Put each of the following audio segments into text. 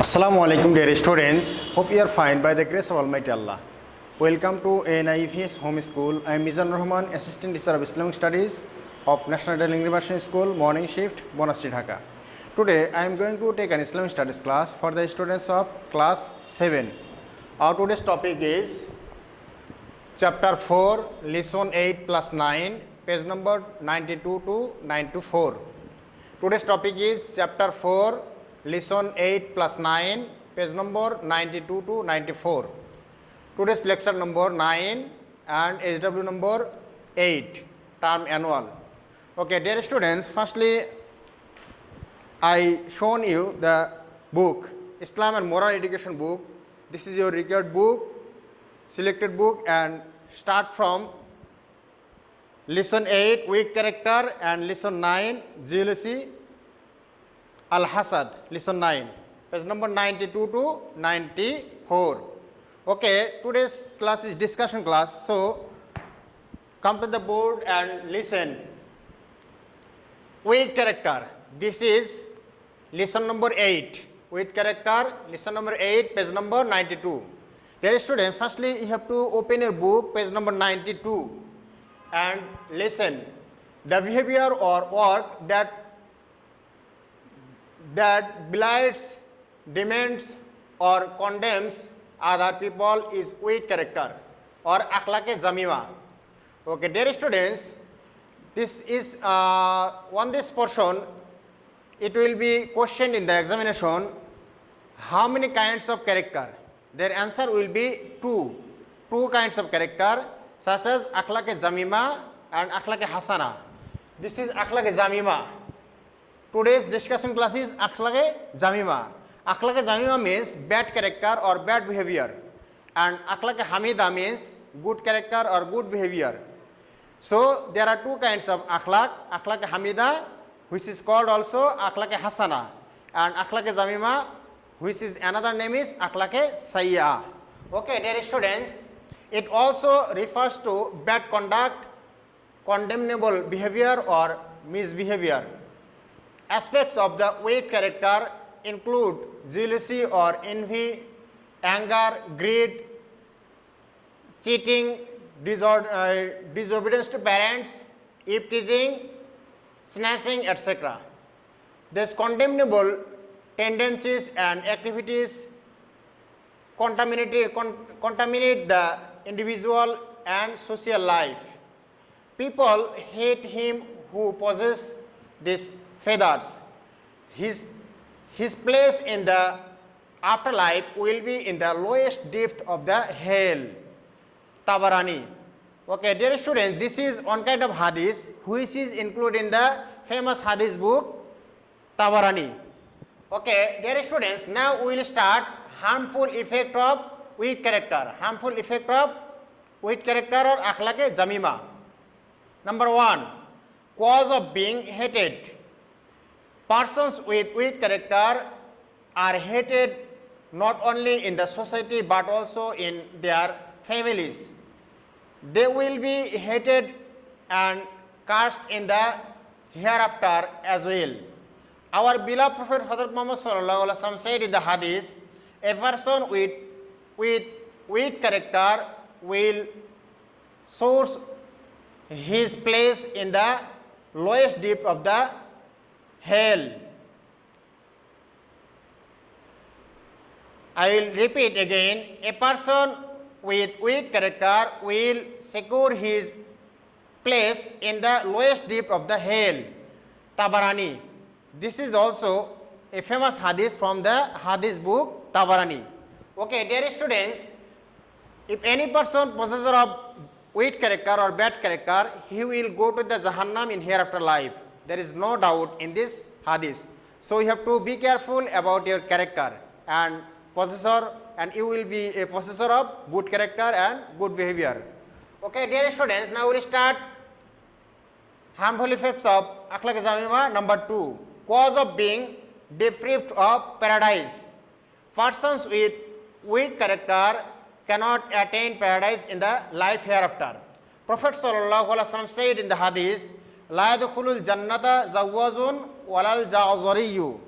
Assalamu alaikum dear students. Hope you are fine by the grace of Almighty Allah. Welcome to ANIFS Home School. I am Mizan Rahman, Assistant Teacher of Islamic Studies of National Daily University School, Morning Shift, Bonasri, Dhaka. Today I am going to take an Islamic Studies class for the students of class 7. Our today's topic is Chapter 4, Lesson 8 plus 9, page number 92 to 94. Today's topic is Chapter 4, Lesson 8 plus 9, page number 92 to 94. Today's lecture number 9 and HW number 8, term annual. Okay, dear students, firstly, I shown you the book, Islam and Moral Education book. This is your required book, selected book, and start from Lesson 8, weak character, and Lesson 9, jealousy, Al-Hasad, Lesson 9, page number 92 to 94. Okay, today's class is discussion class, so come to the board and listen. Weak character, this is lesson number 8. Weak character, lesson number 8, page number 92. Dear students, firstly you have to open your book, page number 92, and listen. The behavior or work that belies, demands or condemns other people is weak character or akhlaq-e zamima. Okay, dear students, this is on this portion it will be questioned in the examination. How many kinds of character? Their answer will be two kinds of character, such as akhlaq-e zamima and akhlaq-e hasana. This is akhlaq-e zamima. Today's discussion class is akhlaq-e zamima. Akhlaq-e zamima means bad character or bad behavior, and akhlaq-e hamida means good character or good behavior. So there are two kinds of akhlaq, akhlaq-e hamida, which is called also akhlaq-e hasana, and akhlaq-e zamima, which is another name is akhlaq-e sayya. Okay, dear students, it also refers to bad conduct, condemnable behavior or misbehavior. Aspects of the weak character include jealousy or envy, anger, greed, cheating, disobedience to parents, teasing, snatching, etc. These condemnable tendencies and activities contaminate the individual and social life. People hate him who possesses these feathers. His place in the afterlife will be in the lowest depth of the hell. Tabarani. Okay, dear students, this is one kind of hadith which is included in the famous hadith book Tabarani. Okay, dear students, now we will start harmful effect of weak character. Harmful effect of weak character or akhlaq-e zamima. Number 1, cause of being hated. Persons with weak character are hated not only in the society but also in their families. They will be hated and cursed in the hereafter as well. Our beloved Prophet Hazrat Muhammad sallallahu alaihi wasallam said in the hadith, a person with weak character will source his place in the lowest depth of the hell. I will repeat again, a person with weak character will secure his place in the lowest depth of the hell. Tabarani. This is also a famous hadith from the hadith book Tabarani. Okay, dear students, if any person possessor of weak character or bad character, he will go to the Jahannam in hereafter life. There is no doubt in this hadith. So you have to be careful about your character and possessor, and you will be a possessor of good character and good behavior. Okay, dear students, now we will start harmful effects of akhlaq-e zamima. Number 2, cause of being deprived of paradise. Persons with weak character cannot attain paradise in the life hereafter. Prophet sallallahu alaihi wasallam said in the hadith, La yadkhulul jannata zawwazun walal ja'zariyu.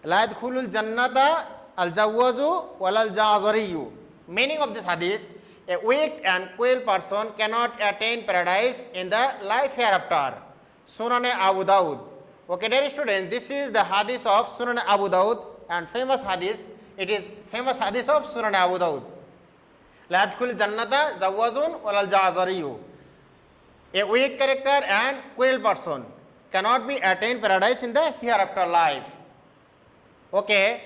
La yadkhulul jannata al-jawwazu wal al-jazariyu. Meaning of this hadith, a weak and cruel person cannot attain paradise in the life hereafter. Sunan Abu Dawud. Okay, dear students, this is the hadith of Sunan Abu Dawud and famous hadith. It is famous hadith of Sunan Abu Dawud. La yadkhul jannata zawwazun wal al-jazariyu. A weak character and cruel person cannot be attain paradise in the hereafter life. Okay.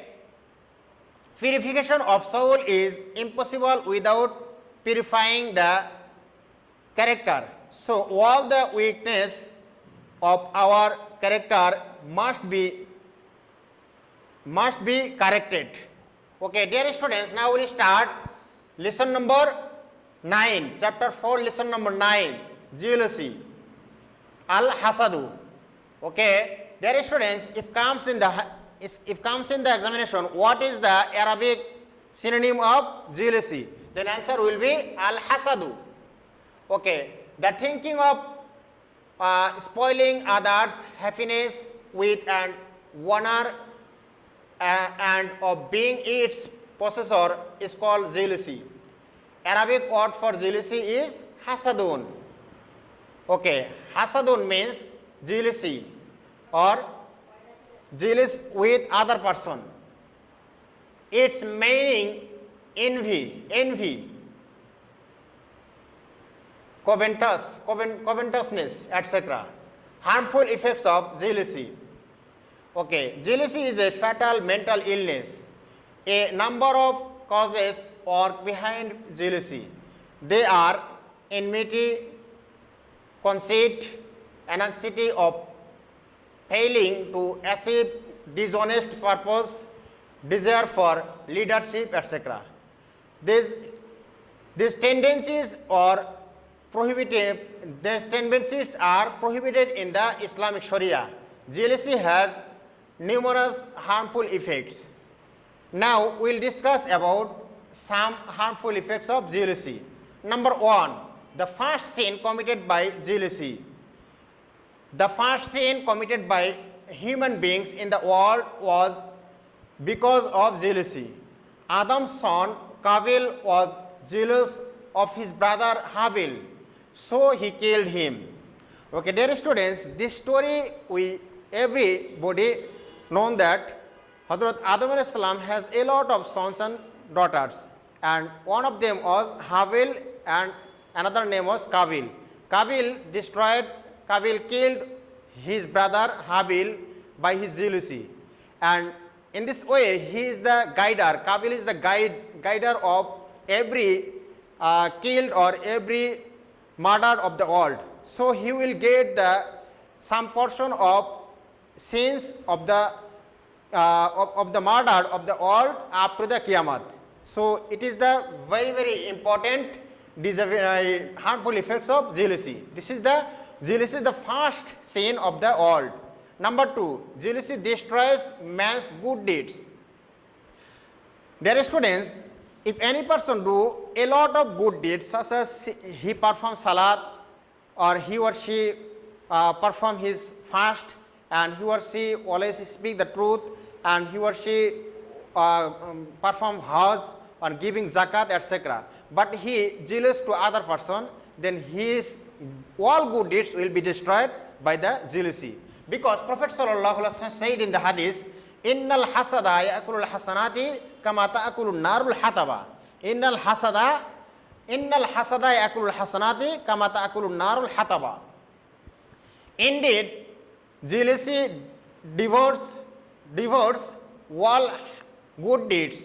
Purification of soul is impossible without purifying the character. So all the weakness of our character must be corrected. Okay, dear students, now we will start lesson number 9, chapter 4, lesson number 9, jealousy, al-hasadu. Okay, dear students, if comes in the examination, what is the Arabic synonym of jealousy? Then answer will be al-hasadu. Okay, the thinking of spoiling others' happiness with an honor and of being its possessor is called jealousy. Arabic word for jealousy is hasadun. Okay, hasadun means jealousy or jealous with other person. Its meaning envy, covetousness, etc. Harmful effects of jealousy. Okay, jealousy is a fatal mental illness. A number of causes work behind jealousy. They are enmity, conceit, anxiety of failing to achieve dishonest purpose, desire for leadership, etc. These tendencies are prohibited in the Islamic Sharia. Jealousy has numerous harmful effects. Now we will discuss about some harmful effects of jealousy. Number 1, the first sin committed by jealousy. The first sin committed by human beings in the world was because of jealousy. Adam's son Kabil was jealous of his brother Habil, so he killed him. Okay, dear students, this story everybody known that Hazrat Adam alayhi salam has a lot of sons and daughters, and one of them was Habil and another name was Kabil. Kabil killed his brother Habil by his jealousy, and in this way he is the guider. Kabil is the guider of every killed or every murdered of the world. So he will get some portion of sins of the murder of the world up to the Qiyamah. So it is the very important harmful effects of jealousy. Jealousy is the first sin of the world. Number 2, jealousy destroys man's good deeds. Dear students, if any person do a lot of good deeds, such as he performs salat, or he or she perform his fast, and he or she always speak the truth, and he or she perform hajj or giving zakat, etc. But he jealous to other person, then his all good deeds will be destroyed by the jealousy. Because Prophet sallallahu alaihi wasallam said in the hadith, "Innal hasada ya'kulul hasanati kama ta'kulun narul hataba." Innal hasada ya'kulul hasanati kama ta'kulun narul hataba. Indeed, jealousy devours all good deeds,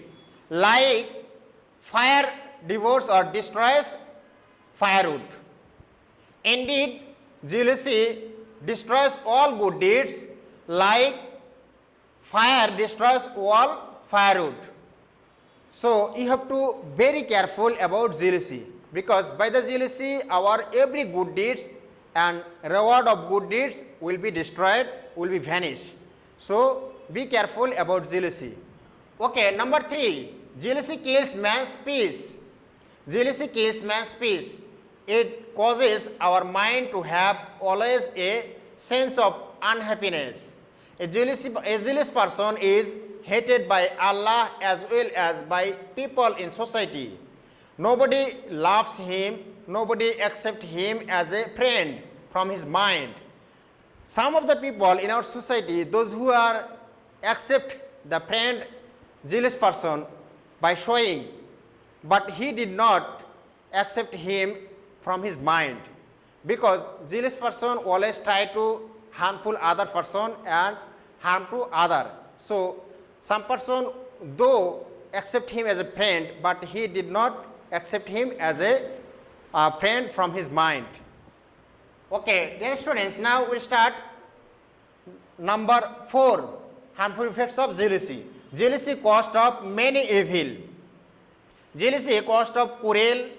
like fire devours or destroys firewood. Indeed, jealousy destroys all good deeds, like fire destroys all firewood. So you have to very careful about jealousy, because by the jealousy our every good deeds and reward of good deeds will be destroyed, will be vanished. So be careful about jealousy. Okay, number 3, jealousy kills man's peace. Jealousy kills man's peace. It causes our mind to have always a sense of unhappiness. A jealous person is hated by Allah as well as by people in society. Nobody loves him, nobody accepts him as a friend from his mind. Some of the people in our society, those who are accept the friend, zealous person by showing, but he did not accept him from his mind, because zealous person always try to harmful other person and harm to other. So some person though accept him as a friend, but he did not accept him as a friend from his mind. Okay, dear students, now we start number 4, harmful effects of jealousy. Jealousy caused of many evil. Jealousy caused of quarrel,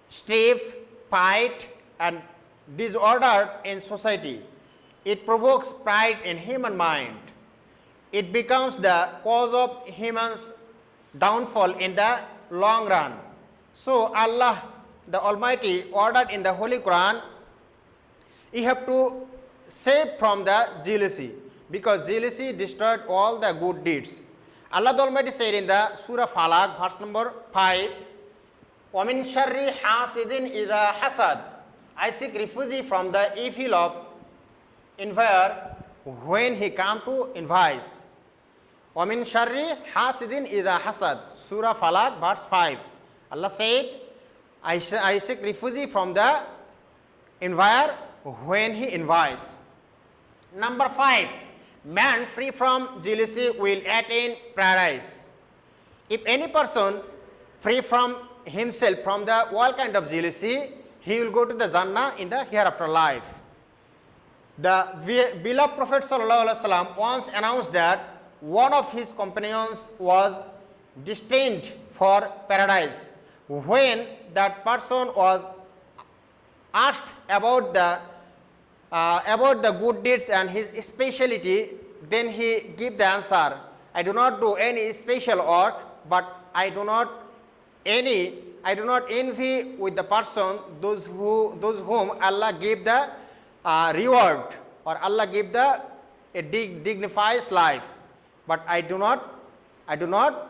strife, fight and disorder in society. It provokes pride in human mind. It becomes the cause of human's downfall in the long run. So Allah the Almighty ordered in the Holy Quran, you have to save from the jealousy, because jealousy destroyed all the good deeds. Allah the Almighty said in the Surah Falaq, verse number 5, وَمِن شَرِّ حَاسِدٍ إِذَا حَسَدٍ. I seek refuge from the evil of envier when he come to envies. وَمِن شَرِّ حَاسِدٍ إِذَا حَسَدٍ. Surah Falaq, verse 5. Allah said, I seek refuge from the envier when he envies. Number 5, man free from jealousy will attain paradise. If any person free from himself from the all kind of jealousy, he will go to the Jannah in the hereafter life. The beloved Prophet ﷺ once announced that one of his companions was destined for paradise. When that person was asked about the good deeds and his speciality, then he gave the answer, I do not do any special work, but I do not envy with the person those whom Allah gave the reward, or Allah gave the a dignified life, but I do not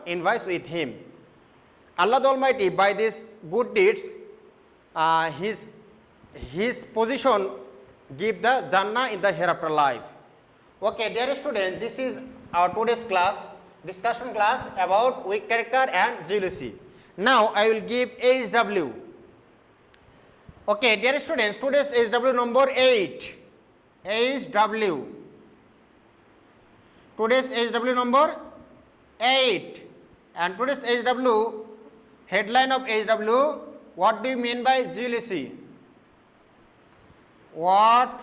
envy with him. Allah the Almighty by these good deeds his position give the Jannah in the hereafter life. Okay, dear students, this is our today's class, discussion class about weak character and jealousy. Now I will give HW. Okay, dear students, today's HW number 8. HW. Today's HW number 8. And today's HW, headline of HW, what do you mean by jealousy? What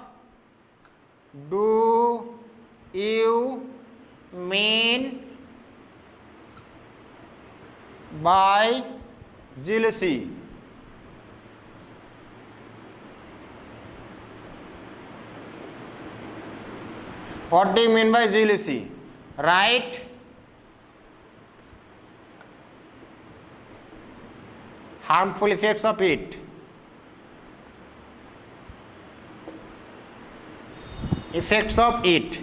do you mean by jealousy? What do you mean by jealousy? Right? Harmful effects of it. Effects of it.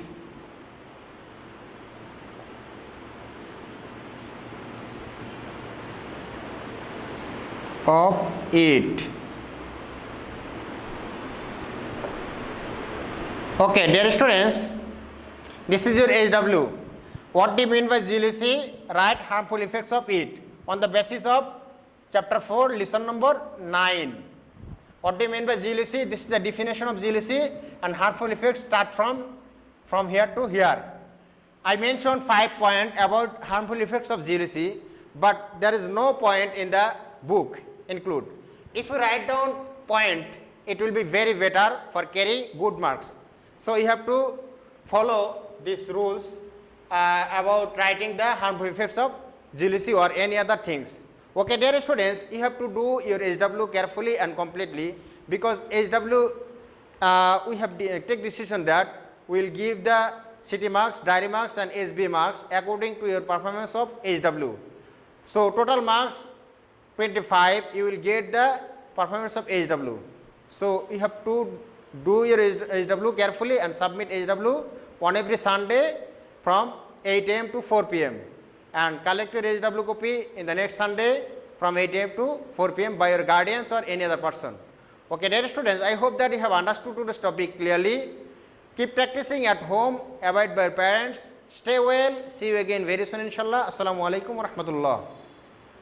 Of it. Okay, dear students, this is your HW. What do you mean by jealousy? Write harmful effects of it on the basis of chapter 4, lesson number 9. What do you mean by jealousy? This is the definition of jealousy, and harmful effects start from here to here. I mentioned 5 points about harmful effects of jealousy, but there is no point in the book include. If you write down point, it will be very better for carrying good marks. So you have to follow these rules about writing the harmful effects of jealousy or any other things. Okay, dear students, you have to do your HW carefully and completely, because HW we have take decision that we will give the CT marks, diary marks and SB marks according to your performance of HW. So total marks 25, you will get the performance of HW. So you have to do your HW carefully and submit HW on every Sunday from 8 a.m. to 4 p.m. and collect your HW copy in the next Sunday from 8 a.m. to 4 p.m. by your guardians or any other person. Okay, dear students, I hope that you have understood today's topic clearly. Keep practicing at home, abide by your parents. Stay well. See you again very soon, inshallah. Assalamu alaikum wa rahmatullah.